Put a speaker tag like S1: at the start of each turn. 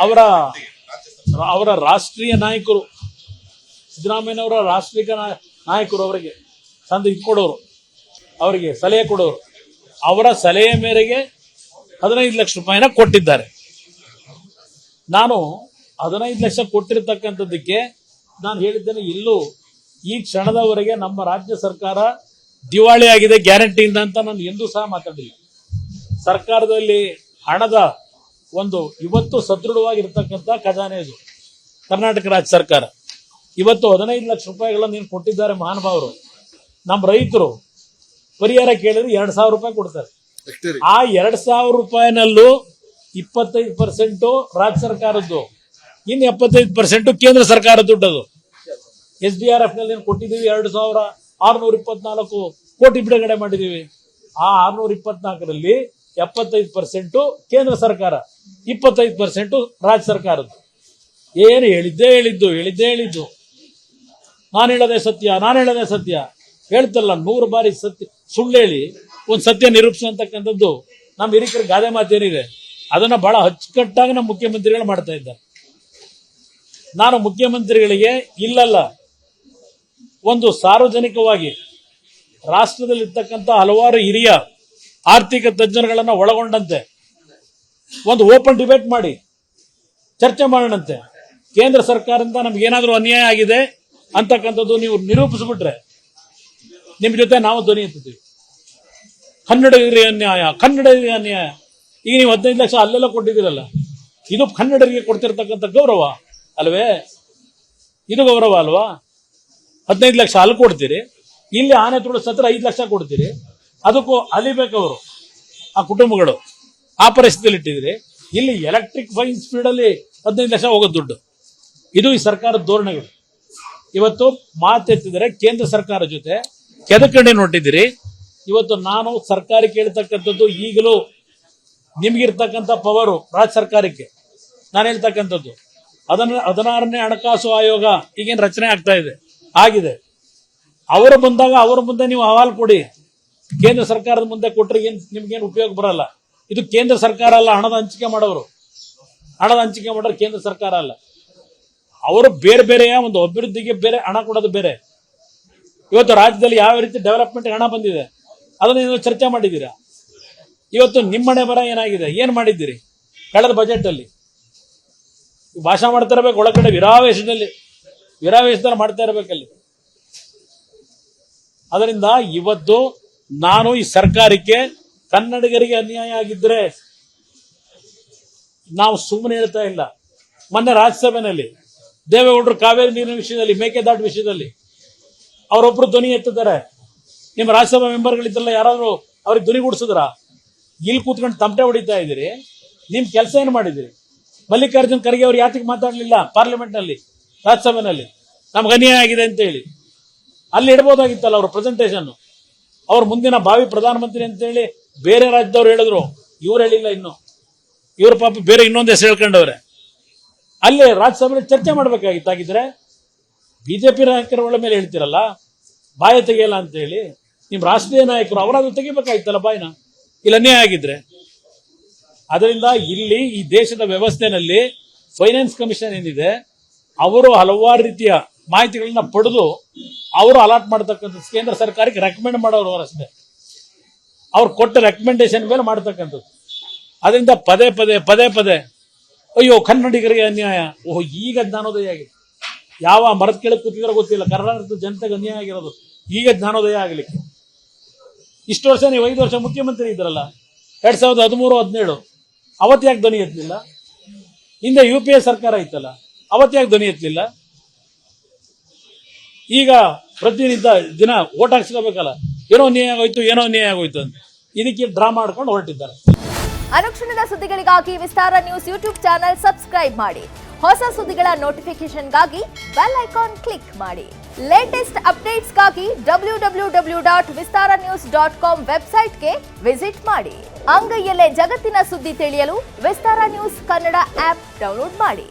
S1: ಅವರ ರಾಷ್ಟ್ರೀಯ ನಾಯಕರು, ಸಿದ್ದರಾಮಯ್ಯನವರ ರಾಷ್ಟ್ರೀಯ ನಾಯಕರು ಅವರಿಗೆ ತಂದು ಕೊಡೋರು, ಅವರಿಗೆ ಸಲಹೆ ಕೊಡೋರು. ಅವರ ಸಲಹೆ ಮೇರೆಗೆ 15 ಲಕ್ಷ ರೂಪಾಯಿನ ಕೊಟ್ಟಿದ್ದಾರೆ. ನಾನು 15 ಲಕ್ಷ ಕೊಟ್ಟಿರ್ತಕ್ಕಂಥದ್ದಕ್ಕೆ ನಾನು ಹೇಳಿದ್ದೇನೆ, ಎಲ್ಲೂ ಈ ಕ್ಷಣದವರೆಗೆ ನಮ್ಮ ರಾಜ್ಯ ಸರ್ಕಾರ ದಿವಾಳಿ ಆಗಿದೆ ಗ್ಯಾರಂಟಿಯಿಂದ ಅಂತ ನಾನು ಎಂದೂ ಸಹ ಮಾತಾಡಿಲ್ಲ. ಸರ್ಕಾರದಲ್ಲಿ ಹಣದ ಒಂದು ಇವತ್ತು ಸದೃಢವಾಗಿರ್ತಕ್ಕಂಥ ಖಜಾನೆ ಇದು ಕರ್ನಾಟಕ ರಾಜ್ಯ ಸರ್ಕಾರ. ಇವತ್ತು 15 ಲಕ್ಷ ರೂಪಾಯಿಗಳನ್ನು ನೀನು ಕೊಟ್ಟಿದ್ದಾರೆ ಮಹಾನುಭಾವರು. ನಮ್ಮ ರೈತರು ಪರಿಹಾರ ಕೇಳಿದ್ರೆ 2,000 ರೂಪಾಯಿ ಕೊಡ್ತಾರೆ. ಆ 2,000 ರೂಪಾಯಿನಲ್ಲೂ 25% ರಾಜ್ಯ ಸರ್ಕಾರದ್ದು, ಇನ್ನು 75% ಕೇಂದ್ರ ಸರ್ಕಾರದ ದುಡ್ಡದು. SDRF ನಲ್ಲಿ ಕೊಟ್ಟಿದ್ದೀವಿ 2,624 ಕೋಟಿ ಬಿಡುಗಡೆ ಮಾಡಿದ್ದೀವಿ. ಆ 624ರಲ್ಲಿ 75% ಕೇಂದ್ರ ಸರ್ಕಾರ, 25% ರಾಜ್ಯ ಸರ್ಕಾರದ್ದು. ಏನು ಹೇಳಿದ್ದು ನಾನು ಹೇಳದೆ ಸತ್ಯ ಹೇಳ್ತಲ್ಲ. 100 ಬಾರಿ ಸತ್ಯ ಸುಳ್ಳು ಹೇಳಿ ಒಂದು ಸತ್ಯ ನಿರೂಪಿಸುವಂತಕ್ಕಂಥದ್ದು ನಮ್ಮ ಹಿರಿಕರ ಗಾದೆ ಮಾತೇನಿದೆ, ಅದನ್ನ ಬಹಳ ಅಚ್ಚುಕಟ್ಟಾಗಿ ನಮ್ಮ ಮುಖ್ಯಮಂತ್ರಿಗಳು ಮಾಡ್ತಾ ಇದ್ದಾರೆ. ನಾನು ಮುಖ್ಯಮಂತ್ರಿಗಳಿಗೆ ಇಲ್ಲಲ್ಲ, ಒಂದು ಸಾರ್ವಜನಿಕವಾಗಿ ರಾಷ್ಟ್ರದಲ್ಲಿರ್ತಕ್ಕಂಥ ಹಲವಾರು ಹಿರಿಯ ಆರ್ಥಿಕ ತಜ್ಞರುಗಳನ್ನ ಒಳಗೊಂಡಂತೆ ಒಂದು ಓಪನ್ ಡಿಬೇಟ್ ಮಾಡಿ ಚರ್ಚೆ ಮಾಡೋಣಂತೆ. ಕೇಂದ್ರ ಸರ್ಕಾರದಿಂದ ನಮ್ಗೇನಾದ್ರೂ ಅನ್ಯಾಯ ಆಗಿದೆ ಅಂತಕ್ಕಂಥದ್ದು ನೀವು ನಿರೂಪಿಸ್ಬಿಟ್ರೆ ನಿಮ್ ಜೊತೆ ನಾವು ಧ್ವನಿ ಎತ್ತೀವಿ. ಕನ್ನಡಿಗರಿಗೆ ಅನ್ಯಾಯ. ಈಗ ನೀವು 15 ಲಕ್ಷ ಅಲ್ಲೆಲ್ಲ ಕೊಟ್ಟಿದ್ದೀರಲ್ಲ, ಇದು ಕನ್ನಡಿಗರಿಗೆ ಕೊಡ್ತಿರ್ತಕ್ಕಂಥ ಗೌರವ ಅಲ್ವೇ? ಇದು ಗೌರವ ಅಲ್ವಾ? 15 ಲಕ್ಷ ಅಲ್ಲಿ ಕೊಡ್ತೀರಿ, ಇಲ್ಲಿ ಆನೆ ತುಳು ಸತ್ರ 5 ಲಕ್ಷ ಕೊಡ್ತೀರಿ. ಅದಕ್ಕೂ ಅಲಿಬೇಕವರು ಆ ಕುಟುಂಬಗಳು. ಆ ಪರಿಸ್ಥಿತಿಯಲ್ಲಿ ಇಟ್ಟಿದ್ರಿ. ಇಲ್ಲಿ ಎಲೆಕ್ಟ್ರಿಕ್ ಫೈನ್ ಸ್ಪೀಡ್ ಅಲ್ಲಿ 15 ಲಕ್ಷ ಹೋಗೋದು ದುಡ್ಡು. ಇದು ಈ ಸರ್ಕಾರದ ಧೋರಣೆಗಳು. ಇವತ್ತು ಮಾತೆತ್ತಿದರೆ ಕೇಂದ್ರ ಸರ್ಕಾರ ಜೊತೆ ಕೆದಕಂಡೆ ನೋಟಿದ್ದೀರಿ. ಇವತ್ತು ನಾನು ಸರ್ಕಾರಕ್ಕೆ ಹೇಳ್ತಕ್ಕಂಥದ್ದು, ಈಗಲೂ ನಿಮ್ಗಿರ್ತಕ್ಕಂಥ ಪವರು ರಾಜ್ಯ ಸರ್ಕಾರಕ್ಕೆ ನಾನು ಹೇಳ್ತಕ್ಕಂಥದ್ದು, 16ನೇ ಹಣಕಾಸು ಆಯೋಗ ಈಗೇನು ರಚನೆ ಆಗಿದೆ. ಅವರು ಬಂದಾಗ ಅವರ ಮುಂದೆ ನೀವು ಅಹವಾಲು ಕೊಡಿ. ಕೇಂದ್ರ ಸರ್ಕಾರದ ಮುಂದೆ ಕೊಟ್ಟರೆ ನಿಮ್ಗೇನು ಉಪಯೋಗ ಬರಲ್ಲ. ಇದು ಕೇಂದ್ರ ಸರ್ಕಾರ ಅಲ್ಲ, ಹಣದ ಹಂಚಿಕೆ ಮಾಡೋರು ಕೇಂದ್ರ ಸರ್ಕಾರ ಅಲ್ಲ. ಅವರು ಬೇರೆ ಒಂದು ಅಭಿವೃದ್ಧಿಗೆ ಬೇರೆ ಹಣ ಕೊಡೋದು ಬೇರೆ. ಇವತ್ತು ರಾಜ್ಯದಲ್ಲಿ ಯಾವ ರೀತಿ ಡೆವಲಪ್ಮೆಂಟ್ ಹಣ ಬಂದಿದೆ ಅದನ್ನ ನೀವು ಚರ್ಚೆ ಮಾಡಿದ್ದೀರಾ? ಇವತ್ತು ನಿಮ್ಮನೆ ಬರ ಏನಾಗಿದೆ, ಏನ್ ಮಾಡಿದ್ದೀರಿ ಕಳೆದ ಬಜೆಟ್ ಅಲ್ಲಿ? ಭಾಷಣ ಮಾಡ್ತಾ ಇರಬೇಕು, ಒಳಗಡೆ ವಿರಾವೇಶದಲ್ಲಿ ಮಾಡ್ತಾ ಇರಬೇಕಲ್ಲಿ. ಅದರಿಂದ ಇವತ್ತು ನಾನು ಈ ಸರ್ಕಾರಕ್ಕೆ ಕನ್ನಡಿಗರಿಗೆ ಅನ್ಯಾಯ ಆಗಿದ್ರೆ ನಾವು ಸುಮ್ಮನೆ ಹೇಳ್ತಾ ಇಲ್ಲ. ಮೊನ್ನೆ ರಾಜ್ಯಸಭೆಯಲ್ಲಿ ದೇವೇಗೌಡರು ಕಾವೇರಿ ನೀರಿನ ವಿಷಯದಲ್ಲಿ, ಮೇಕೆದಾಟು ವಿಷಯದಲ್ಲಿ ಅವರೊಬ್ರು ಧ್ವನಿ ಎತ್ತಿದ್ದಾರೆ. ನಿಮ್ಮ ರಾಜ್ಯಸಭಾ ಮೆಂಬರ್ಗಳಿದ್ರಲ್ಲ, ಯಾರಾದ್ರೂ ಅವ್ರಿಗೆ ಧ್ವನಿ ಗುಡಿಸಿದ್ರ? ಇಲ್ಲಿ ಕೂತ್ಕೊಂಡು ತಮಟೆ ಹೊಡಿತಾ ಇದ್ದೀರಿ. ನಿಮ್ ಕೆಲಸ ಏನು ಮಾಡಿದಿರಿ? ಮಲ್ಲಿಕಾರ್ಜುನ್ ಖರ್ಗೆ ಅವರು ಯಾತಕ್ಕೆ ಮಾತಾಡಲಿಲ್ಲ ಪಾರ್ಲಿಮೆಂಟ್ ನಲ್ಲಿ, ರಾಜ್ಯಸಭೆಯಲ್ಲಿ ನಮ್ಗೆ ಅನ್ಯಾಯ ಆಗಿದೆ ಅಂತ ಹೇಳಿ? ಅಲ್ಲಿ ಇಡಬಹುದಾಗಿತ್ತಲ್ಲ ಅವ್ರ ಪ್ರೆಸೆಂಟೇಷನ್. ಅವ್ರ ಮುಂದಿನ ಭಾವಿ ಪ್ರಧಾನಮಂತ್ರಿ ಅಂತ ಹೇಳಿ ಬೇರೆ ರಾಜ್ಯದವ್ರು ಹೇಳಿದ್ರು, ಇವ್ರು ಹೇಳಿಲ್ಲ. ಇನ್ನು ಇವ್ರ ಪಾಪ ಬೇರೆ ಇನ್ನೊಂದು ಹೆಸರು ಹೇಳ್ಕೊಂಡವ್ರೆ. ಅಲ್ಲಿ ರಾಜ್ಯಸಭೆಯಲ್ಲಿ ಚರ್ಚೆ ಮಾಡ್ಬೇಕಾಗಿತ್ತಾಗಿದ್ರೆ ಬಿಜೆಪಿ ನಾಯಕರುಗಳ ಮೇಲೆ ಹೇಳ್ತಿರಲ್ಲ ಬಾಯ ತೆಗೆಯಲ್ಲ ಅಂತ ಹೇಳಿ. ನಿಮ್ ರಾಷ್ಟ್ರೀಯ ನಾಯಕರು ಅವರಾದ್ರೂ ತೆಗಿಬೇಕಾಗಿತ್ತಲ್ಲ ಬಾಯಿನ, ಇಲ್ಲಿ ಅನ್ಯಾಯ ಆಗಿದ್ರೆ. ಅದರಿಂದ ಇಲ್ಲಿ ಈ ದೇಶದ ವ್ಯವಸ್ಥೆನಲ್ಲಿ ಫೈನಾನ್ಸ್ ಕಮಿಷನ್ ಏನಿದೆ, ಅವರು ಹಲವಾರು ರೀತಿಯ ಮಾಹಿತಿಗಳನ್ನ ಪಡೆದು ಅವರು ಅಲಾಟ್ ಮಾಡತಕ್ಕಂಥದ್ದು ಕೇಂದ್ರ ಸರ್ಕಾರಕ್ಕೆ ರೆಕಮೆಂಡ್ ಮಾಡೋರು ಅವರಷ್ಟೇ. ಅವ್ರು ಕೊಟ್ಟ ರೆಕಮೆಂಡೇಶನ್ ಮೇಲೆ ಮಾಡ್ತಕ್ಕಂಥದ್ದು. ಅದರಿಂದ ಪದೇ ಪದೇ ಅಯ್ಯೋ ಕನ್ನಡಿಗರಿಗೆ ಅನ್ಯಾಯ. ಓಹೋ, ಈಗ ಜ್ಞಾನೋದಯ ಆಗಿದೆ. ಯಾವ ಮರದ ಕೆಳಗೆ ಕೂತಿದ್ರೋ ಗೊತ್ತಿಲ್ಲ, ಕರ್ನಾಟಕದ ಜನತೆಗೆ ಅನ್ಯಾಯ ಆಗಿರೋದು ಈಗ ಜ್ಞಾನೋದಯ ಆಗಲಿಕ್ಕೆ. ಇಷ್ಟು ವರ್ಷ ನೀವು 5 ವರ್ಷ ಮುಖ್ಯಮಂತ್ರಿ ಇದ್ರಲ್ಲ, 2013-17 ಅವತ್ತು ಯಾಕೆ ಧ್ವನಿ ಎತ್ತಲಿಲ್ಲ? ಹಿಂದೆ UPA ಸರ್ಕಾರ ಇತ್ತಲ್ಲ, ಅವತ್ತು ಯಾಕೆ ಧ್ವನಿ ಎತ್ತಲಿಲ್ಲ? ಈಗ ಪ್ರತಿನಿತ್ಯ ದಿನ ಓಟ್ ಹಾಕ್ಸ್ಕೋಬೇಕಲ್ಲ, ಏನೋ ಅನ್ಯಾಯ ಆಗೋಯ್ತು ಅಂತ ಇದಕ್ಕೆ ಡ್ರಾ ಮಾಡ್ಕೊಂಡು ಹೊರಟಿದ್ದಾರೆ.
S2: ಅನುಕ್ಷಣದ ಸುದ್ದಿಗಳಿಗಾಗಿ ವಿಸ್ತಾರ ನ್ಯೂಸ್ ಯೂಟ್ಯೂಬ್ ಚಾನೆಲ್ ಸಬ್ಸ್ಕ್ರೈಬ್ ಮಾಡಿ. ಹೊಸ ಸುದ್ದಿಗಳ ನೋಟಿಫಿಕೇಶನ್ಗಾಗಿ ಬೆಲ್ ಐಕಾನ್ ಕ್ಲಿಕ್ ಮಾಡಿ. ಲೇಟೆಸ್ಟ್ ಅಪ್ಡೇಟ್ಸ್ಗಾಗಿ www.vistaranews.com ವೆಬ್ಸೈಟ್ಗೆ ವಿಸಿಟ್ ಮಾಡಿ. ಅಂಗೈಯಲ್ಲೇ ಜಗತ್ತಿನ ಸುದ್ದಿ ತಿಳಿಯಲು ವಿಸ್ತಾರ ನ್ಯೂಸ್ ಕನ್ನಡ ಆಪ್ ಡೌನ್ಲೋಡ್ ಮಾಡಿ.